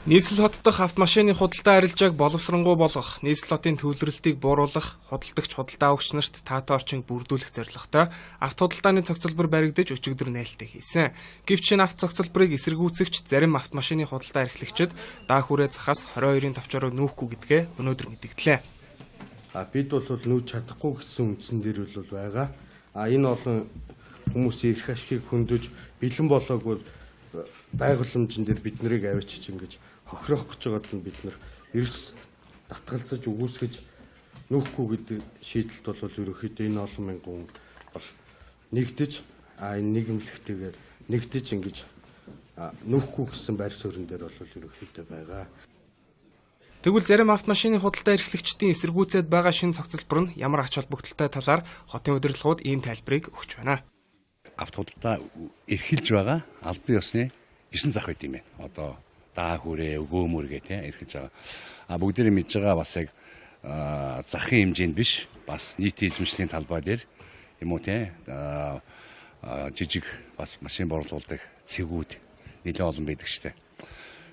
Нийслэл хот дахь автомашины худалдаа арилжааг боловсронгуй болгох, нийслэл хотын төвлөрөлтийг бууруулах, худалдагч худалдаа авагч нарт таатай орчинг бүрдүүлэх зорилготой авто худалдааны цогцлбор баригдаж өчигдөр нээлттэй хийсэн. Гэвч энэ авто цогцлборыг эсэргүүцэгч зарим автомашины худалдаа эрхлэгчид даа хүрээ захаас 22-ын товчороо нүүхгүй гэдгээ өнөөдөр мэдгдлээ. Бид бол нүүж чадахгүй гэсэн үндсэн дээр бол байгаа. Энэ олон хүмүүсийн эрх ашгийг хөндөж бэлэн болоогүй байгууламжин дээр бид нарыг авчиж ингэж хохирох гэж байгаад нь бид нар эрс татгалзаж өгөөсгөж нүүхгүй гэдэг шийдэлт бол ерөөхдөө энэ олон мянган хүн бол нэгдэж энэ нийгэмлэгтэйгээр нэгдэж ингэж нүүхгүй гэсэн байр суурин дээр бол ерөөхдөө байгаа. Тэгвэл зарим автомашины худалдаа эрхлэгчдийн эсэргүүцээд байгаа шинэ цогцлбор нь ямар ач холбогдолтой талаар хотын удирдлагууд ийм тайлбарыг өгч байна. Авто худалдаа эрхэлж байгаа албан ёсны 9 зах байд юм байна. Одоо даа хүрээ өгөөмөр гэх эрхэлж байгаа. Бүгдээрээ мэдж байгаа бас яг захын хэмжээнд биш, бас нийт эзэмшлийн талбай дээр юм уу жижиг бас машин борлуулдаг цэгүүд нэлээд олон байдаг штэ.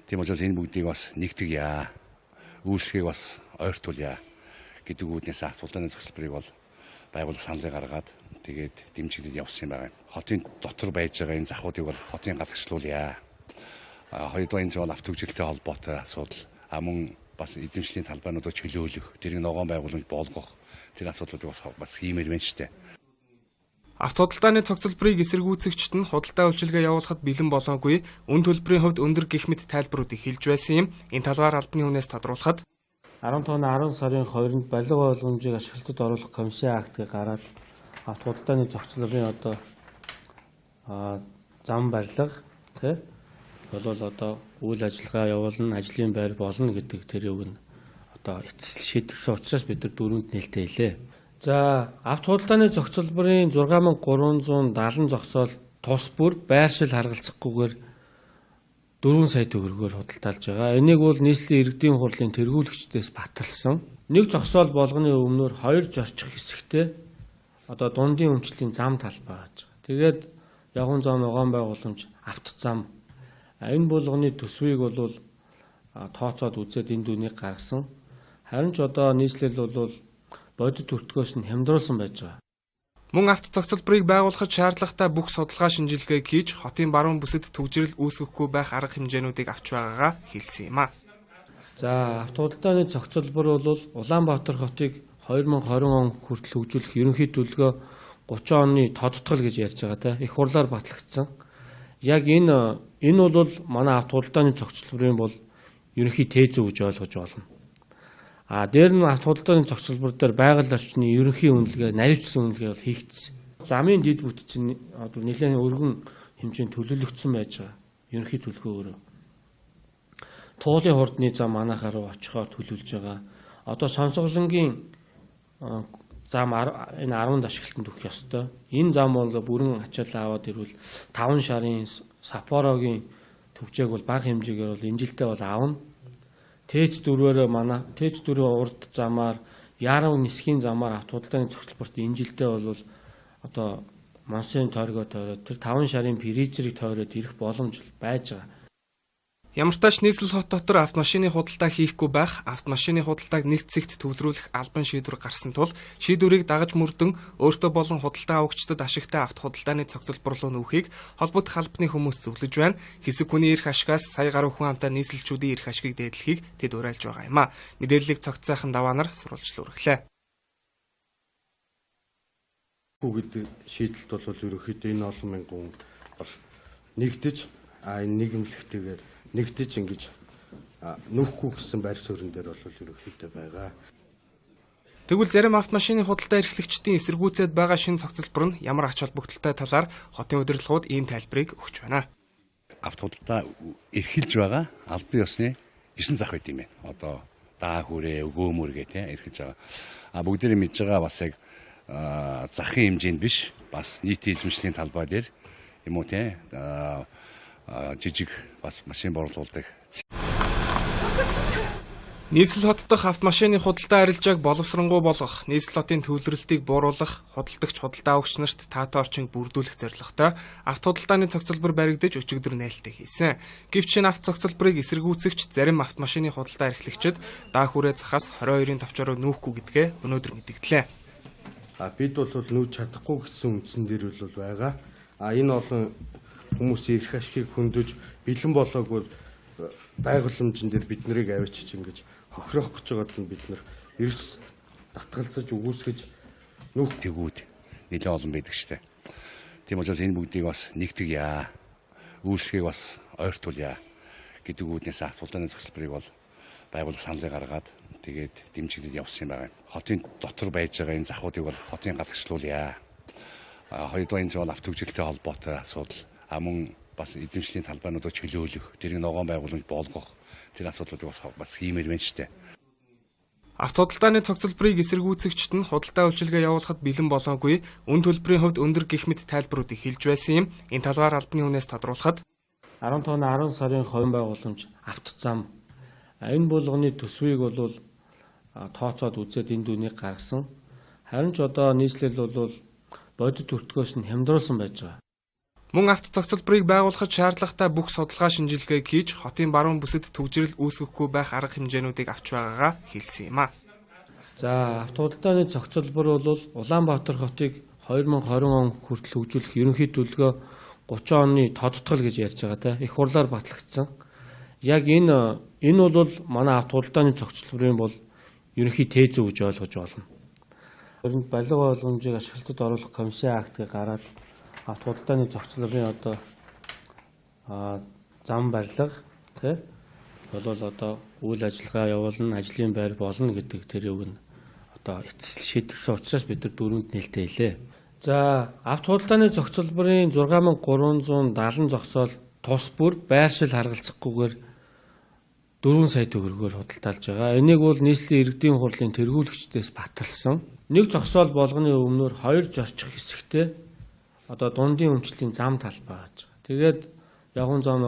Тийм учраас энэ бүгдийг бас нэгтгэе. Үйлчлэгийг бас ойртуулъя гэдэг үүднээс авто худалдааны цогцлборыг бол байгууллага саналыг гаргаад тэгээд дэмжигдэж явсан юм байна. Хотын дотор байж байгаа энэ захуудыг бол хотын гадагшлуулъя. Хоёрдугаар энэ бол автогжилтэй холбоотой асуудал. Мөн бас эзэмшлийн талбайнуудад чөлөөлөх, тэрийг ногоон байгууламж болгох тэр асуудлуудыг бас хиймээр байна штэ. Авто худалдааны цогцлборыг эсэргүүцэгчд нь худалдаа үйлчилгээ явуулахад бэлэн болоогүй, үн төлбөрийн хувьд өндөр гэх мэт тайлбаруудыг хэлж байсан юм. Энэ талаар албаны хүнээс тодруулахад 15-10 сарын 2-нд барилга болгоомжийг ашиглалтад оруулах комиссийн актыг гаргаад авто худалдааны цогцлборын зам барилга болол үйл ажиллагаа явуулна, ажлын байр болно гэдэг тэр үг нь эцэслэл шийдвэрсэн учраас бид нар дөрөнд нээлттэй хэлээ. За авто худалдааны цогцлборын 6370 зогсоол тус бүр байршил харгалзахгүйгээр 4 сая төгрөгөөр худалдаалж байгаа. Энийг бол нийслэлийн иргэдийн хурлын тэргүүлэгчдээс баталсан. Нэг зогсоол болгоны өмнөр 2 зорчих хэсэгтээ дундын өмчлийн зам талбай байж байгаа. Тэгээд явган зам ногоон байгууламж авто зам. Энэ болгоны төсвийг бол тооцоод үзээд энэ дүнийг гаргасан. Харин ч нийслэл бол бодит төртгөөс нь хямдруулсан байж байгаа. Мөн авто цогцлборыг байгуулахад шаардлагатай бүх судалгаа шинжилгээг хийж хотын баруун бүсэд түгжрэл үүсгэхгүй байх арга хэмжээнүүдийг авч байгаагаа хэлсэн юм а. За авто худалдааны цогцлбор бол Улаанбаатар хотыг 2020 он хүртэл хөгжүүлэх ерөнхий төлөвлөгөө 30 оны тодтгол гэж ярьж байгаа их хурлаар батлагдсан. Яг энэ бол манай авто худалдааны цогцлборын бол ерөнхий тээзүү гэж ойлгож болно. Дээр нь авто худалдааны цогцлбор дээр байгаль орчны ерөнхий үнэлгээ, наривчсан үнэлгээ бол хийгдсэн. Замын дэд бүт чинь нэлээд өргөн хэмжээнд төлөвлөгдсөн байж байгаа. Ерөнхий төлөвлөгөөр. Туулын хурдны зам манайхаар руу очихоор төлөвлөж байгаа. Сонсголонгийн зам энэ 10-нд ашиглалтанд өгөх ёстой. Энэ зам бол бүрэн ачаалал аваад ирвэл 5 шарын Саппорогийн төвчээг бол бага хэмжээгээр бол энэ жилдээ бол аавна. Тээц дөрвөөр тээц дөрвөө урд замаар яруу нисхийн замаар авто худалдааны цогцлборт энэ жилдээ бол Монсын тойргоо тойроод тэр 5 шарын фризерийг тойроод ирэх боломж байж байгаа. Ямартаач нийслэл хот дотор автомашины худалдаа хийхгүй байх, автомашины худалдааг нэг цэгт төвлөрүүлэх албан шийдвэр гарсан тул шийдвэрийг дагаж мөрдөн өөртөө болон худалдаа авагчдад ашигтай авто худалдааны цогцлбор руу нүүхийг холбогдох албаны хүмүүс зөвлөж байна. Хэсэг хүний эрх ашигаас сая гаруй хүн амтай нийслэлчүүдийн эрх ашгийг дээдлэхийг тэд уриалж байгаа юм а. Мэдээллийг цогцсайхан даваанаар сурвалжлуулглаа. Гэдэг шийдэлт бол ерөөхдөө энэ олон мянган хүн бол нэгдэж энэ нийгэмлэгтэйгээр нэгдэж ингэж нүүхгүй гэсэн байр суурин дээр бол ерөөхдөө байгаа. Тэгвэл зарим автомашины худалдаа эрхлэгчдийн эсэргүүцээд байгаа шинэ цогцлбор нь ямар ач холбогдолтой талаар хотын удирдлагууд ийм тайлбарыг өгч байна. Авто худалдаа эрхэлж байгаа албан ёсны 9 зах байд юм байна. Даа хүрээ өгөөмөр гэх эрхэлж байгаа. Бүгдээрээ мэдж байгаа бас яг захын хэмжээнд биш, бас нийт эзэмшлийн талбай дээр юм уу жижиг бас машин борлуулдаг. Нийслэл хот дахь автомашины худалдаа арилжааг боловсронгуй болгох, нийслэл хотын төвлөрөлтийг бууруулах, худалдагч худалдаа авагч нарт таатай орчинг бүрдүүлэх зорилготой авто худалдааны цогцлбор баригдаж өчигдөр нээлттэй хийсэн. Гэвч энэ авто цогцлборыг эсэргүүцэгч зарим автомашины худалдаа эрхлэгчид даа хүрээ захаас 22-ын товчороо нүүхгүй гэдгээ өнөөдөр мэдгдлээ. Бид бол нүүж чадахгүй гэсэн үндсэн дээр бол байгаа. Энэ олон хүмүүсийн эрх ашгийг хөндөж бэлэн болоогүй байгууламжин дээр бид нарыг авчиж ингэж хохирох гэж байгаад нь бид нар эрс татгалзаж өгөөсгөж нөх тэгүүд нэлээд олон байдаг штэ. Тийм учраас энэ бүгдийг бас нэгтгэе. Үйлсгийг бас ойртуулъя гэдэг үүднээс авто худалдааны цогцлборыг бол байгууллага саналыг гаргаад тэгээд дэмжигдэж явсан юм байна. Хотын дотор байж байгаа энэ захуудыг бол хотын галагчлуулъя. Хоёрдугаар энэ бол авто хөгжилтэй холбоотой асуудал. Мөн бас эзэмшлийн талбайнуудыг чөлөөлөх, тэрийг ногоон байгууламж болгох тэр асуудлуудыг бас хиймээр байна штэ. Авто худалдааны цогцлборыг эсэргүүцэгчд нь худалдаа үйлчилгээ явуулахад бэлэн болоогүй, үн төлбөрийн хувьд өндөр гэх мэт тайлбаруудыг хэлж байсан юм. Энэ талаар албаны хүнээс тодруулахад 10 сарын хувийн байгууламж автозам энэ болгоны төсвийг бол тооцоод үзээд энэ дүнийг гаргасан. Харин ч одоо нийслэл бол бодит төртгөөс нь хямдруулсан байж байгаа. Мөн авто цогцлборыг байгуулахад шаардлагатай бүх судалгаа шинжилгээг хийж хотын баруун бүсэд төгжрөл үүсгэхгүй байх арга хэмжээнүүдийг авч байгаагаа хэлсэн юм а. За авто худалдааны цогцлбор бол Улаанбаатар хотыг 2020 он хүртэл хөгжүүлэх ерөнхий төлөвлөгөө 30 оны тодтгол гэж ярьж байгаа те их хурлаар батлагдсан. Яг энэ бол манай авто худалдааны цогцлборын бол ерөнхий тээзүү гэж ойлгож байна. Өрөнд балиг боломжийг ашиглалтад оруулах комиссийн актыг гараад авто худалдааны цогцлборын одоо зам барилга тий болол одоо үйл ажиллагаа явуулна, ажлын байр болно гэдэг тэр үг нь одоо эцэслэл шийдвэрсэн учраас бид нар дөрөнд нээлттэй хэлээ. За авто худалдааны цогцлборын 6370 зогсоол тус бүр байршил харгалзахгүйгээр 4 сая төгрөгөөр худалдаалж байгаа. Энийг бол нийслэлийн иргэдийн хурлын тэргүүлэгчдээс баталсан. Нэг зогсоол болгоны өмнөр 2 зорчих хэсэгтэй одоо дундын өмчлийн зам талбай байж байгаа. Тэгээд явган зам